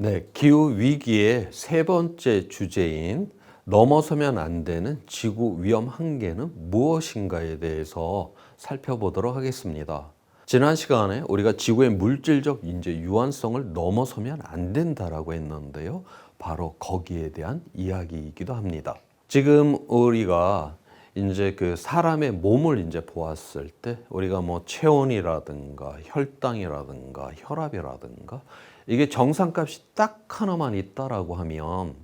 네, 기후 위기의 세 번째 주제인 넘어서면 안 되는 지구 위험 한계는 무엇인가에 대해서 살펴보도록 하겠습니다. 지난 시간에 우리가 지구의 물질적 이제 유한성을 넘어서면 안 된다라고 했는데요. 바로 거기에 대한 이야기이기도 합니다. 지금 우리가 이제 그 사람의 몸을 이제 보았을 때 우리가 뭐 체온이라든가 혈당이라든가 혈압이라든가 이게 정상값이 딱 하나만 있다라고 하면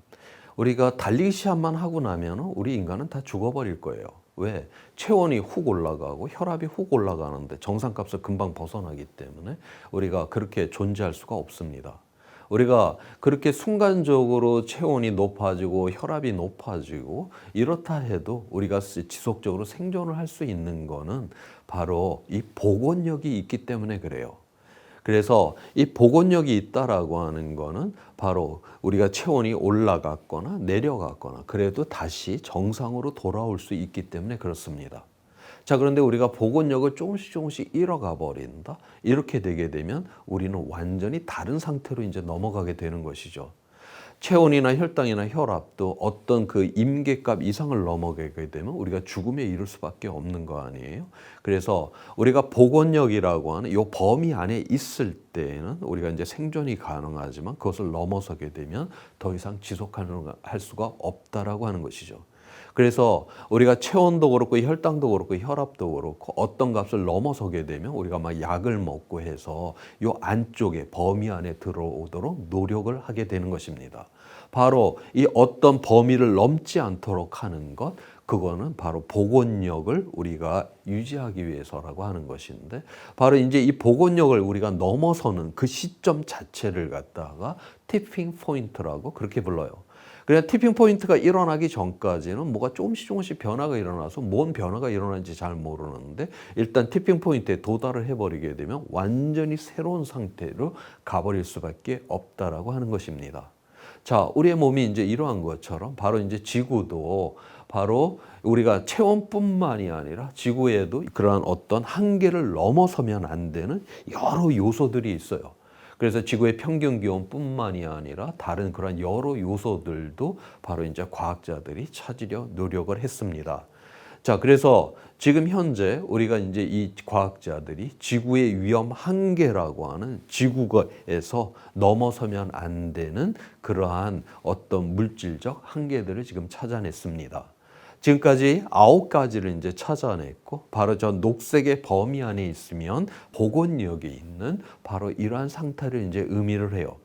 우리가 달리기 시합만 하고 나면 우리 인간은 다 죽어버릴 거예요. 왜? 체온이 훅 올라가고 혈압이 훅 올라가는데 정상값을 금방 벗어나기 때문에 우리가 그렇게 존재할 수가 없습니다. 우리가 그렇게 순간적으로 체온이 높아지고 혈압이 높아지고 이렇다 해도 우리가 지속적으로 생존을 할 수 있는 거는 바로 이 복원력이 있기 때문에 그래요. 그래서 이 복원력이 있다라고 하는 거는 바로 우리가 체온이 올라갔거나 내려갔거나 그래도 다시 정상으로 돌아올 수 있기 때문에 그렇습니다. 자, 그런데 우리가 복원력을 조금씩 잃어가 버린다. 이렇게 되게 되면 우리는 완전히 다른 상태로 이제 넘어가게 되는 것이죠. 체온이나 혈당이나 혈압도 어떤 그 임계값 이상을 넘어가게 되면 우리가 죽음에 이를 수밖에 없는 거 아니에요. 그래서 우리가 복원력이라고 하는 이 범위 안에 있을 때에는 우리가 이제 생존이 가능하지만 그것을 넘어서게 되면 더 이상 지속할 수가 없다라고 하는 것이죠. 그래서 우리가 체온도 그렇고 혈당도 그렇고 혈압도 그렇고 어떤 값을 넘어서게 되면 우리가 막 약을 먹고 해서 요 안쪽에 범위 안에 들어오도록 노력을 하게 되는 것입니다. 바로 이 어떤 범위를 넘지 않도록 하는 것, 그거는 바로 복원력을 우리가 유지하기 위해서라고 하는 것인데, 바로 이제 이 복원력을 우리가 넘어서는 그 시점 자체를 갖다가 티핑 포인트라고 그렇게 불러요. 그냥 티핑 포인트가 일어나기 전까지는 뭐가 조금씩 변화가 일어나서 뭔 변화가 일어나는지 잘 모르는데 일단 티핑 포인트에 도달을 해버리게 되면 완전히 새로운 상태로 가버릴 수밖에 없다라고 하는 것입니다. 자, 우리의 몸이 이제 이러한 것처럼 바로 이제 지구도 바로 우리가 체온뿐만이 아니라 지구에도 그러한 어떤 한계를 넘어서면 안 되는 여러 요소들이 있어요. 그래서 지구의 평균 기온뿐만이 아니라 다른 그런 여러 요소들도 바로 이제 과학자들이 찾으려 노력을 했습니다. 자, 그래서 지금 현재 우리가 이제 이 과학자들이 지구의 위험 한계라고 하는 지구에서 넘어서면 안 되는 그러한 어떤 물질적 한계들을 지금 찾아냈습니다. 지금까지 9가지를 이제 찾아냈고 바로 저 녹색의 범위 안에 있으면 복원력이 있는 바로 이러한 상태를 이제 의미를 해요.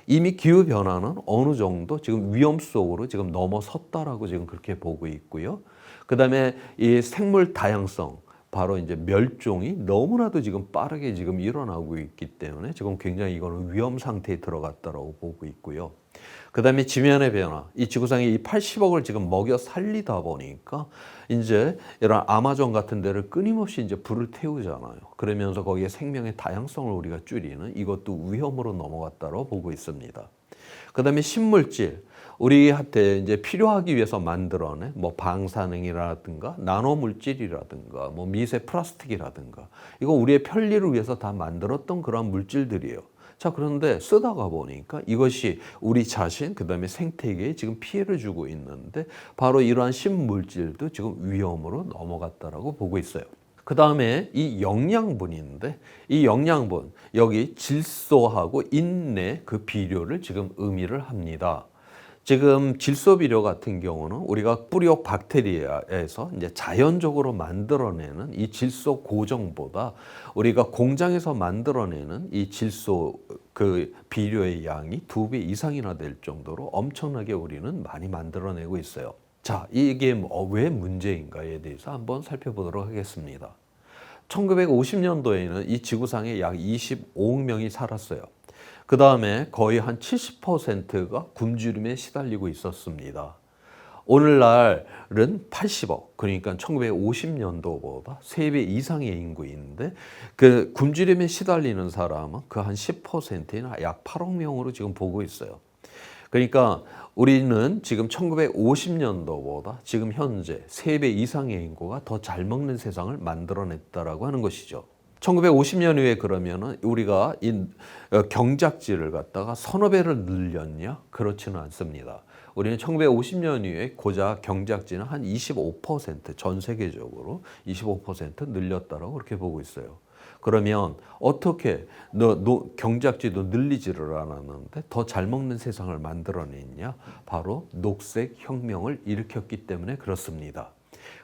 이미 기후 변화는 어느 정도 지금 위험 속으로 지금 넘어섰다라고 지금 그렇게 보고 있고요. 그다음에 이 생물 다양성, 바로 이제 멸종이 너무나도 지금 빠르게 지금 일어나고 있기 때문에 지금 굉장히 이거는 위험 상태에 들어갔다라고 보고 있고요. 그다음에 지면의 변화, 이 지구상에 이 80억을 지금 먹여 살리다 보니까 이제 이런 아마존 같은 데를 끊임없이 이제 불을 태우잖아요. 그러면서 거기에 생명의 다양성을 우리가 줄이는 이것도 위험으로 넘어갔다고 보고 있습니다. 그다음에 신물질, 우리한테 이제 필요하기 위해서 만들어낸 뭐 방사능이라든가 나노물질이라든가 뭐 미세 플라스틱이라든가 이거 우리의 편리를 위해서 다 만들었던 그런 물질들이에요. 자, 그런데 쓰다가 보니까 이것이 우리 자신, 그 다음에 생태계에 지금 피해를 주고 있는데 바로 이러한 신물질도 지금 위험으로 넘어갔다라고 보고 있어요. 그 다음에 이 영양분인데 이 영양분, 여기 질소하고 인내 그 비료를 지금 의미를 합니다. 지금 질소 비료 같은 경우는 우리가 뿌리옥 박테리아에서 이제 자연적으로 만들어내는 이 질소 고정보다 우리가 공장에서 만들어내는 이 질소 그 비료의 양이 2배 이상이나 될 정도로 엄청나게 우리는 많이 만들어내고 있어요. 자, 이게 왜 문제인가에 대해서 한번 살펴보도록 하겠습니다. 1950년도에는 이 지구상에 약 25억 명이 살았어요. 그 다음에 거의 한 70%가 굶주림에 시달리고 있었습니다. 오늘날은 80억, 그러니까 1950년도보다 3배 이상의 인구인데 그 굶주림에 시달리는 사람은 그 한 10%나 약 8억 명으로 지금 보고 있어요. 그러니까 우리는 지금 1950년도보다 지금 현재 3배 이상의 인구가 더 잘 먹는 세상을 만들어냈다라고 하는 것이죠. 1950년 이후에 그러면은 우리가 이 경작지를 갖다가 서너 배를 늘렸냐? 그렇지는 않습니다. 우리는 1950년 이후에 고작 경작지는 한 25%전 세계적으로 25% 늘렸다라고 그렇게 보고 있어요. 그러면 어떻게 경작지도 늘리지를 않았는데 더 잘 먹는 세상을 만들어냈냐? 바로 녹색 혁명을 일으켰기 때문에 그렇습니다.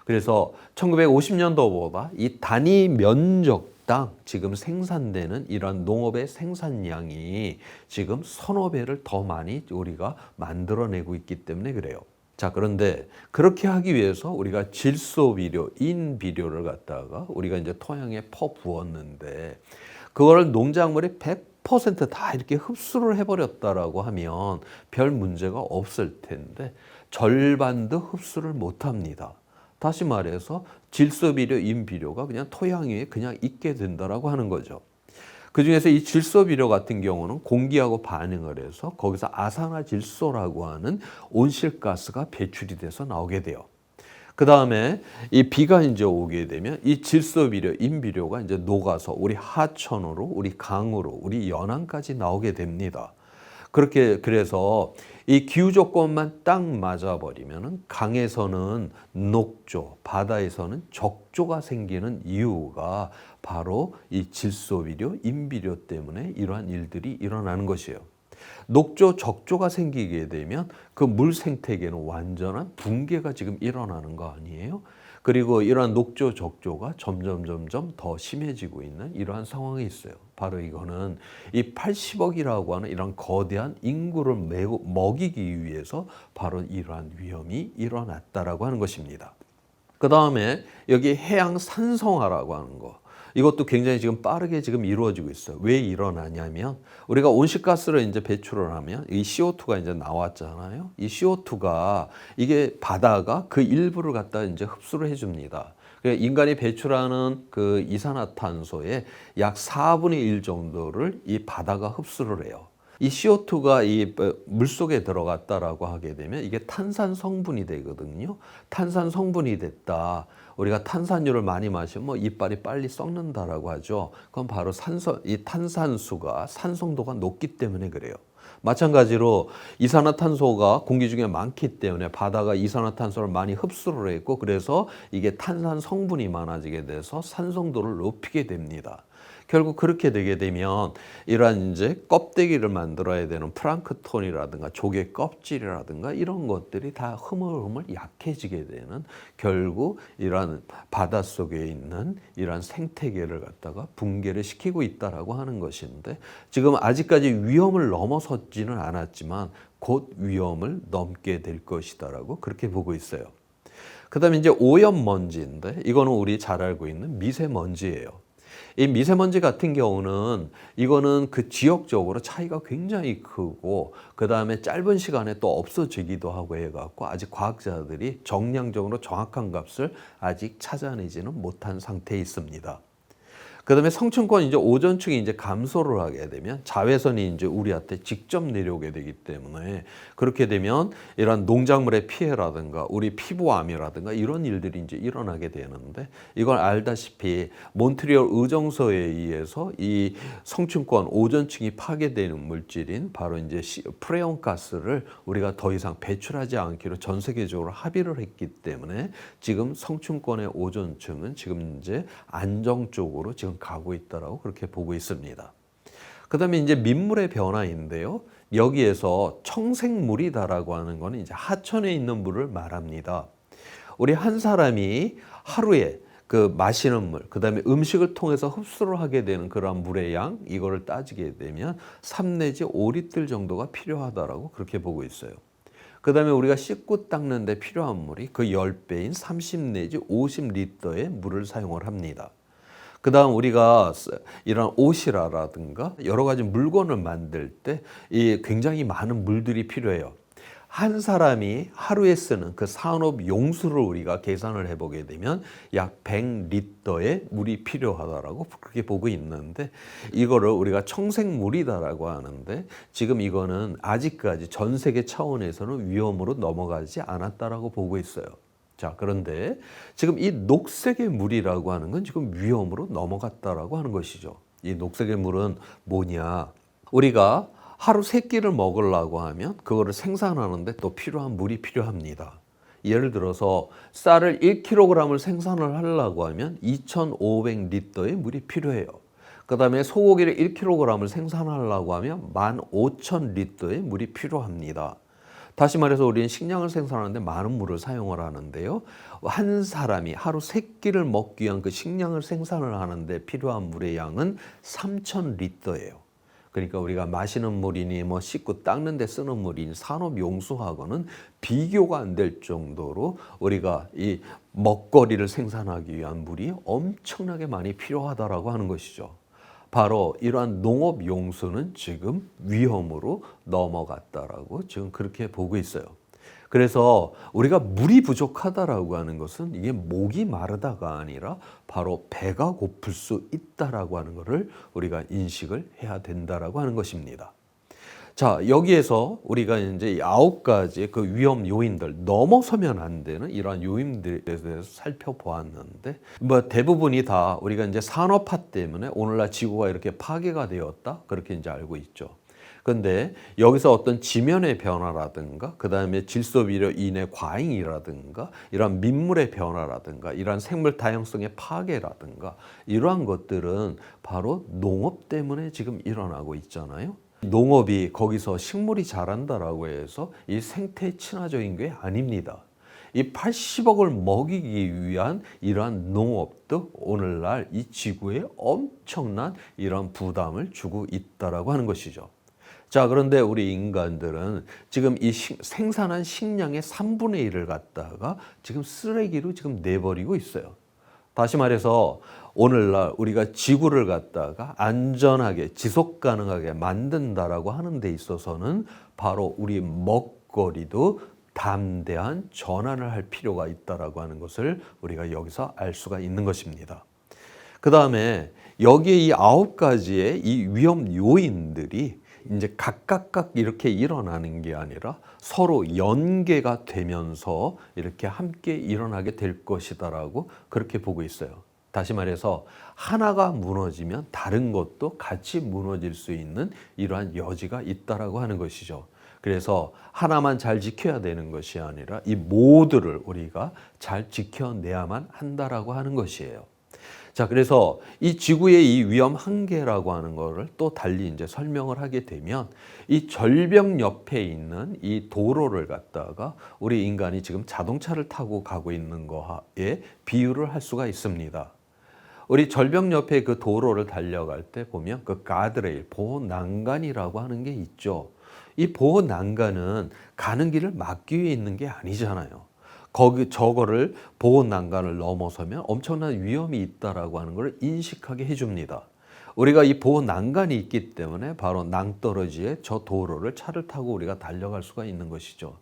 그래서 1950년도보다 이 단위 면적당 지금 생산되는 이런 농업의 생산량이 지금 서너 배를 더 많이 우리가 만들어내고 있기 때문에 그래요. 자, 그런데 그렇게 하기 위해서 우리가 질소비료, 인비료를 갖다가 우리가 이제 토양에 퍼 부었는데 그거를 농작물이 100%다 이렇게 흡수를 해버렸다라고 하면 별 문제가 없을 텐데 절반도 흡수를 못 합니다. 다시 말해서 질소비료, 인비료가 그냥 토양 위에 그냥 있게 된다라고 하는 거죠. 그중에서 이 질소비료 같은 경우는 공기하고 반응을 해서 거기서 아산화질소라고 하는 온실가스가 배출이 돼서 나오게 돼요. 그 다음에 이 비가 이제 오게 되면 이 질소비료, 인비료가 이제 녹아서 우리 하천으로, 우리 강으로, 우리 연안까지 나오게 됩니다. 그래서 이 기후 조건만 딱 맞아버리면은 강에서는 녹조, 바다에서는 적조가 생기는 이유가 바로 이 질소비료, 인비료 때문에 이러한 일들이 일어나는 것이에요. 녹조, 적조가 생기게 되면 그 물 생태계는 완전한 붕괴가 지금 일어나는 거 아니에요? 그리고 이러한 녹조, 적조가 점점 더 심해지고 있는 이러한 상황이 있어요. 바로 이거는 이 80억이라고 하는 이런 거대한 인구를 먹이기 위해서 바로 이러한 위험이 일어났다라고 하는 것입니다. 그 다음에 여기 해양 산성화라고 하는 거. 이것도 굉장히 지금 빠르게 지금 이루어지고 있어요. 왜 일어나냐면 우리가 온실가스를 이제 배출을 하면 이 CO2가 이제 나왔잖아요. 이 CO2가 이게 바다가 그 일부를 갖다 이제 흡수를 해줍니다. 인간이 배출하는 그 이산화탄소의 약 4분의 1 정도를 이 바다가 흡수를 해요. 이 CO2가 이 물속에 들어갔다라고 하게 되면 이게 탄산 성분이 되거든요. 탄산 성분이 됐다. 우리가 탄산유를 많이 마시면 뭐 이빨이 빨리 썩는다라고 하죠. 그건 바로 이 탄산수가 산성도가 높기 때문에 그래요. 마찬가지로 이산화탄소가 공기 중에 많기 때문에 바다가 이산화탄소를 많이 흡수를 했고 그래서 이게 탄산 성분이 많아지게 돼서 산성도를 높이게 됩니다. 결국 그렇게 되게 되면 이러한 이제 껍데기를 만들어야 되는 플랑크톤이라든가 조개 껍질이라든가 이런 것들이 다 흐물흐물 약해지게 되는 결국 이러한 바닷속에 있는 이러한 생태계를 갖다가 붕괴를 시키고 있다라고 하는 것인데 지금 아직까지 위험을 넘어섰지는 않았지만 곧 위험을 넘게 될 것이다라고 그렇게 보고 있어요. 그다음에 이제 오염먼지인데 이거는 우리 잘 알고 있는 미세먼지예요. 이 미세먼지 같은 경우는 이거는 그 지역적으로 차이가 굉장히 크고 그 다음에 짧은 시간에 또 없어지기도 하고 해갖고 아직 과학자들이 정량적으로 정확한 값을 아직 찾아내지는 못한 상태에 있습니다. 그 다음에 성층권 이제 오존층이 이제 감소를 하게 되면 자외선이 이제 우리한테 직접 내려오게 되기 때문에 그렇게 되면 이런 농작물의 피해라든가 우리 피부암이라든가 이런 일들이 이제 일어나게 되는데 이걸 알다시피 몬트리올 의정서에 의해서 이 성층권 오존층이 파괴되는 물질인 바로 이제 프레온 가스를 우리가 더 이상 배출하지 않기로 전 세계적으로 합의를 했기 때문에 지금 성층권의 오존층은 지금 이제 안정적으로 지금 가고 있다라고 그렇게 보고 있습니다. 그 다음에 이제 민물의 변화인데요. 여기에서 청색물이다라고 하는 거는 이제 하천에 있는 물을 말합니다. 우리 한 사람이 하루에 그 마시는 물, 그 다음에 음식을 통해서 흡수를 하게 되는 그런 물의 양, 이거를 따지게 되면 3 내지 5리터 정도가 필요하다라고 그렇게 보고 있어요. 그 다음에 우리가 씻고 닦는 데 필요한 물이 그 10배인 30 내지 50리터의 물을 사용을 합니다. 그 다음 우리가 이런 옷이라든가 여러 가지 물건을 만들 때 이 굉장히 많은 물들이 필요해요. 한 사람이 하루에 쓰는 그 산업 용수를 우리가 계산을 해보게 되면 약 100리터의 물이 필요하다라고 그렇게 보고 있는데 이거를 우리가 청색물이다라고 하는데 지금 이거는 아직까지 전 세계 차원에서는 위험으로 넘어가지 않았다라고 보고 있어요. 자, 그런데 지금 이 녹색의 물이라고 하는 건 지금 위험으로 넘어갔다라고 하는 것이죠. 이 녹색의 물은 뭐냐? 우리가 하루 세 끼를 먹으려고 하면 그거를 생산하는데 또 필요한 물이 필요합니다. 예를 들어서 쌀을 1kg을 생산을 하려고 하면 2,500리터의 물이 필요해요. 그 다음에 소고기를 1kg을 생산하려고 하면 15,000리터의 물이 필요합니다. 다시 말해서 우리는 식량을 생산하는데 많은 물을 사용을 하는데요. 한 사람이 하루 세 끼를 먹기 위한 그 식량을 생산을 하는데 필요한 물의 양은 3,000리터예요. 그러니까 우리가 마시는 물이니 뭐 씻고 닦는 데 쓰는 물이니 산업 용수하고는 비교가 안 될 정도로 우리가 이 먹거리를 생산하기 위한 물이 엄청나게 많이 필요하다라고 하는 것이죠. 바로 이러한 농업 용수는 지금 위험으로 넘어갔다라고 지금 그렇게 보고 있어요. 그래서 우리가 물이 부족하다라고 하는 것은 이게 목이 마르다가 아니라 바로 배가 고플 수 있다라고 하는 것을 우리가 인식을 해야 된다라고 하는 것입니다. 자, 여기에서 우리가 이제 9가지의 그 위험 요인들, 넘어서면 안 되는 이러한 요인들에 대해서 살펴보았는데, 뭐 대부분이 다 우리가 이제 산업화 때문에 오늘날 지구가 이렇게 파괴가 되었다, 그렇게 이제 알고 있죠. 근데 여기서 어떤 지면의 변화라든가, 그 다음에 질소비료 인해 과잉이라든가, 이러한 민물의 변화라든가, 이러한 생물 다양성의 파괴라든가, 이러한 것들은 바로 농업 때문에 지금 일어나고 있잖아요. 농업이 거기서 식물이 자란다라고 해서 이 생태 친화적인 게 아닙니다. 이 80억을 먹이기 위한 이러한 농업도 오늘날 이 지구에 엄청난 이러한 부담을 주고 있다라고 하는 것이죠. 자, 그런데 우리 인간들은 지금 이 생산한 식량의 3분의 1을 갖다가 지금 쓰레기로 지금 내버리고 있어요. 다시 말해서 오늘날 우리가 지구를 갖다가 안전하게 지속 가능하게 만든다라고 하는 데 있어서는 바로 우리 먹거리도 담대한 전환을 할 필요가 있다라고 하는 것을 우리가 여기서 알 수가 있는 것입니다. 그 다음에 여기에 이 9가지의 이 위험 요인들이 이제 각각 이렇게 일어나는 게 아니라 서로 연계가 되면서 이렇게 함께 일어나게 될 것이다라고 그렇게 보고 있어요. 다시 말해서 하나가 무너지면 다른 것도 같이 무너질 수 있는 이러한 여지가 있다라고 하는 것이죠. 그래서 하나만 잘 지켜야 되는 것이 아니라 이 모두를 우리가 잘 지켜내야만 한다라고 하는 것이에요. 자, 그래서 이 지구의 이 위험 한계라고 하는 거를 또 달리 이제 설명을 하게 되면 이 절벽 옆에 있는 이 도로를 갖다가 우리 인간이 지금 자동차를 타고 가고 있는 거에 비유를 할 수가 있습니다. 우리 절벽 옆에 그 도로를 달려갈 때 보면 그 가드레일, 보호 난간이라고 하는 게 있죠. 이 보호 난간은 가는 길을 막기 위해 있는 게 아니잖아요. 저거를 보호 난간을 넘어서면 엄청난 위험이 있다라고 하는 걸 인식하게 해줍니다. 우리가 이 보호 난간이 있기 때문에 바로 낭떠러지에 저 도로를 차를 타고 우리가 달려갈 수가 있는 것이죠.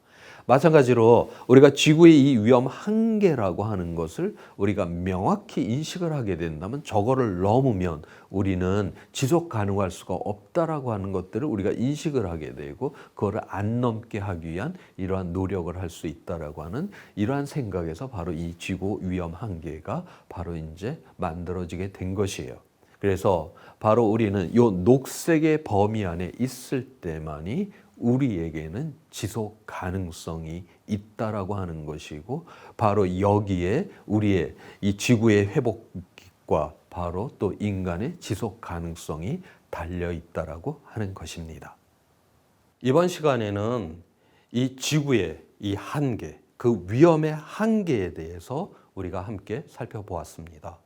마찬가지로 우리가 지구의 이 위험 한계라고 하는 것을 우리가 명확히 인식을 하게 된다면 저거를 넘으면 우리는 지속 가능할 수가 없다라고 하는 것들을 우리가 인식을 하게 되고 그거를 안 넘게 하기 위한 이러한 노력을 할 수 있다라고 하는 이러한 생각에서 바로 이 지구 위험 한계가 바로 이제 만들어지게 된 것이에요. 그래서 바로 우리는 이 녹색의 범위 안에 있을 때만이 우리에게는 지속 가능성이 있다라고 하는 것이고 바로 여기에 우리의 이 지구의 회복과 바로 또 인간의 지속 가능성이 달려 있다라고 하는 것입니다. 이번 시간에는 이 지구의 이 한계, 그 위험의 한계에 대해서 우리가 함께 살펴보았습니다.